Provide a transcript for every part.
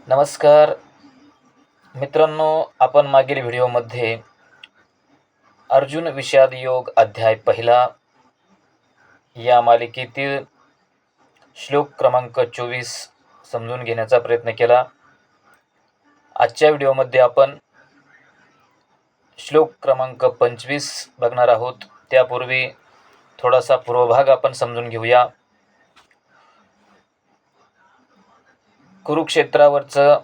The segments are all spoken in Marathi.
नमस्कार मित्रांनो, आपण मागील व्हिडिओमध्ये अर्जुन विषाद योग अध्याय पहिला या मालिकेतील श्लोक क्रमांक 24 समजून घेण्याचा प्रयत्न केला. आजच्या व्हिडिओमध्ये आपण श्लोक क्रमांक 25 बघणार आहोत. त्यापूर्वी थोडासा पूर्वभाग आपण समजून घेऊया. कुरुक्षेत्रावरचं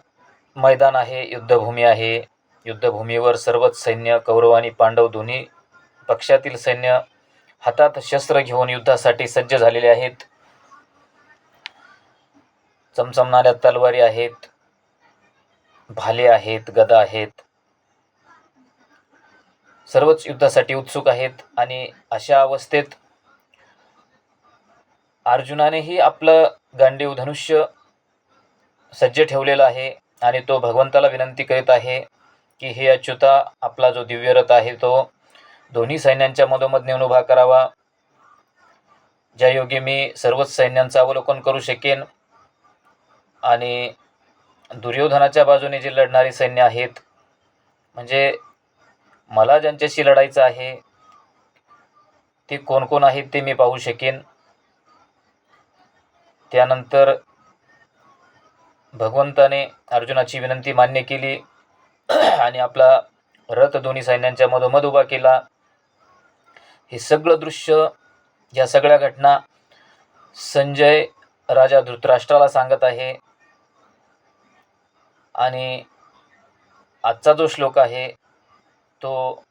मैदान आहे, युद्धभूमी आहे. युद्धभूमीवर सर्वच सैन्य, कौरव आणि पांडव दोन्ही पक्षातील सैन्य हातात शस्त्र घेऊन युद्धासाठी सज्ज झालेले आहेत. चमचमणाऱ्या तलवारी आहेत, भाले आहेत, गदा आहेत. सर्वच युद्धासाठी उत्सुक आहेत. आणि अशा अवस्थेत अर्जुनानेही आपलं गांडीव धनुष्य सज्ज ठेवलेला आहे आणि तो भगवंताला विनंती करीत आहे की हे अच्युता, आपला जो दिव्य रथ आहे तो दोन्ही सैन्यांच्या मधोमध नेऊन उभा करावा, ज्या योगे मी सर्वच सैन्यांचं अवलोकन करू शकेन आणि दुर्योधनाच्या बाजूने जे लढणारी सैन्य आहेत, म्हणजे मला ज्यांच्याशी लढायचं आहे ते कोण कोण आहेत ते मी पाहू शकेन. त्यानंतर भगवंताने अर्जुनाची विनंती मान्य केली आणि आपला रथ दोन्ही सैन्यांच्या मधोमध उभा केला. हे सगळं दृश्य, या सगळ्या घटना संजय राजा धृतराष्ट्राला सांगत आहे. आणि आजचा जो श्लोक आहे तो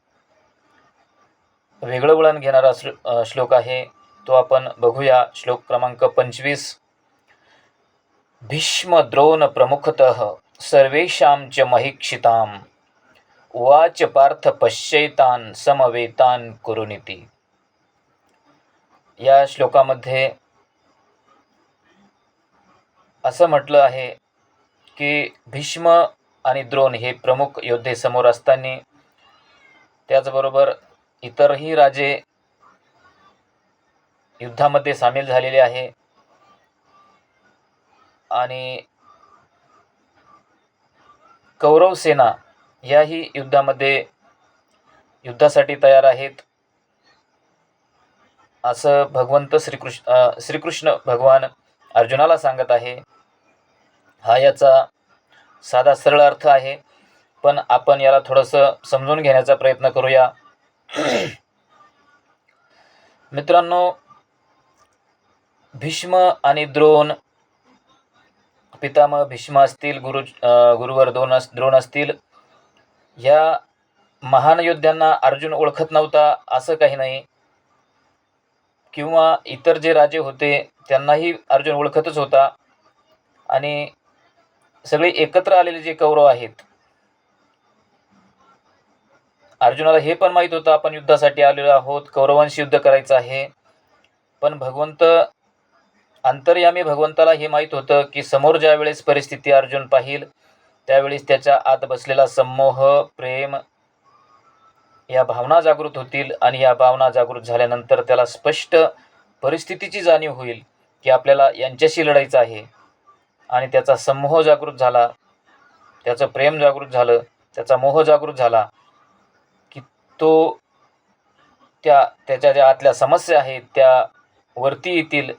वेगळं वळण घेणारा श्लोक आहे. तो आपण बघूया. श्लोक क्रमांक 25. भीष्म द्रोण प्रमुखतः सर्वेषां च महीक्षिताम् उवाच पार्थ पश्यैतान् समवेतान् कुरुनिति. या श्लोकामध्ये असं म्हटलं आहे की भीष्म आणि द्रोण हे प्रमुख योद्धे समोर असताना त्याचबरोबर इतरही राजे युद्धामध्ये सामील झालेले आहे आणि कौरव सेना याही युद्धासाठी तयार आहेत, असं भगवंत श्रीकृष्ण भगवान अर्जुनाला सांगत आहे. हा याचा साधा सरळ अर्थ आहे, पण आपण याला थोडंसं समजून घेण्याचा प्रयत्न करूया. मित्रांनो, भीष्म आणि द्रोण, पितामह भीष्म असतील, गुरुवर द्रोण असतील, या महान योद्ध्यांना अर्जुन ओळखत नव्हता असं काही नाही, किंवा इतर जे राजे होते त्यांनाही अर्जुन ओळखतच होता. आणि सगळे एकत्र आलेले जे कौरव आहेत, अर्जुनाला हे पण माहीत होतं आपण युद्धासाठी आलेलो आहोत, कौरवांशी युद्ध करायचं आहे. पण अंतर्यामी भगवंताला हे माहीत होतं की समोर ज्या वेळेस परिस्थिती अर्जुन पाहिल त्यावेळेस त्याच्या आत बसलेला संमोह, प्रेम या भावना जागृत होतील. आणि या भावना जागृत झाल्यानंतर त्याला स्पष्ट परिस्थितीची जाणीव होईल की आपल्याला यांच्याशी लढायचं आहे. आणि त्याचा संमोह जागृत झाला, त्याचं प्रेम जागृत झालं, त्याचा मोह जागृत झाला की तो त्याच्या ज्या आतल्या समस्या आहेत त्या वरती येतील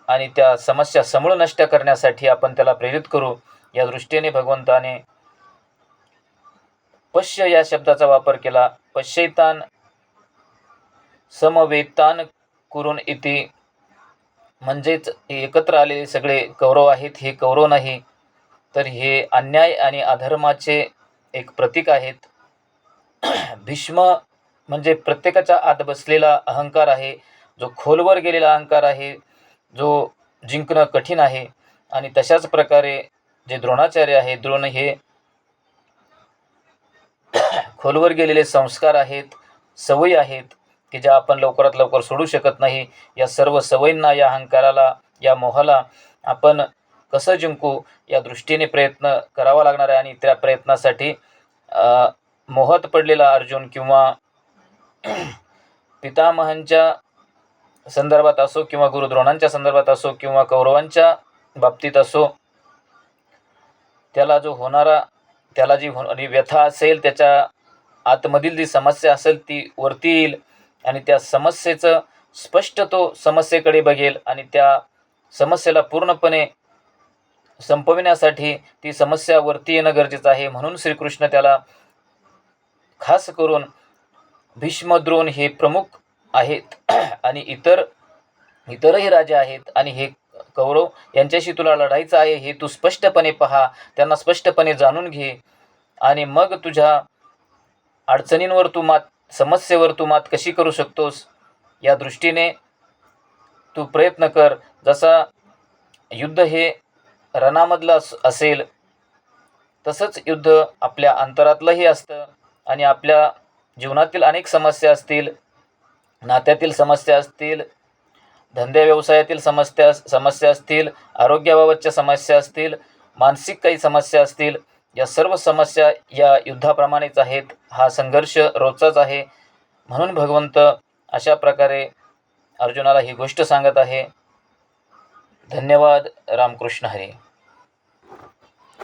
आणि त्या समस्या समूळ नष्ट करण्यासाठी आपण त्याला प्रेरित करू. या दृष्टीने भगवंताने पश्य या शब्दाचा वापर केला. पश्यैतान समवेतान कुरुन इति, म्हणजेच एकत्र आलेले सगळे कौरव आहेत हे कौरव नाही, तर हे अन्याय आणि अधर्माचे एक प्रतीक आहेत. भीष्म म्हणजे प्रत्येकाच्या आत बसलेला अहंकार आहे, जो खोलवर गेलेला अहंकार आहे, जो जिंकणं कठीण आहे. आणि तशाच प्रकारे जे द्रोणाचार्य आहे, द्रोण हे खोलवर गेलेले संस्कार आहेत, सवयी आहेत की ज्या आपण लवकरात लवकर सोडू शकत नाही. या सर्व सवयींना, या अहंकाराला, या मोहाला आपण कसं जिंकू या दृष्टीने प्रयत्न करावा लागणार आहे. आणि त्या प्रयत्नासाठी मोहात पडलेला अर्जुन किंवा पितामहांच्या संदर्भात असो किंवा गुरुद्रोणांच्या संदर्भात असो किंवा कौरवांच्या बाबतीत असो, त्याला जी होणारी व्यथा असेल, त्याच्या आतमधील जी समस्या असेल ती वरती येईल आणि त्या समस्येचं स्पष्ट तो समस्येकडे बघेल आणि त्या समस्येला पूर्णपणे संपविण्यासाठी ती समस्या वरती येणं गरजेचं आहे. म्हणून श्रीकृष्ण त्याला खास करून भीष्म, द्रोण हे प्रमुख आहेत आणि इतरही राजे आहेत आणि हे कौरव यांच्याशी तुला लढायचं आहे हे तू स्पष्टपणे पहा, त्यांना स्पष्टपणे जाणून घे आणि मग तुझ्या अडचणींवर समस्येवर तू मात कशी करू शकतोस या दृष्टीने तू प्रयत्न कर. जसा युद्ध हे रणामधलं असेल तसंच युद्ध आपल्या अंतरातलंही असतं आणि आपल्या जीवनातील अनेक समस्या असतील, नात्यातील समस्या असतील, धंदे व्यवसायातील समस्या असतील, आरोग्याबाबतच्या समस्या असतील, मानसिक काही समस्या असतील, या सर्व समस्या या युद्धाप्रमाणेच आहेत. हा संघर्ष रोजचाच आहे. म्हणून भगवंत अशा प्रकारे अर्जुनाला ही गोष्ट सांगत आहे. धन्यवाद. रामकृष्ण हरी.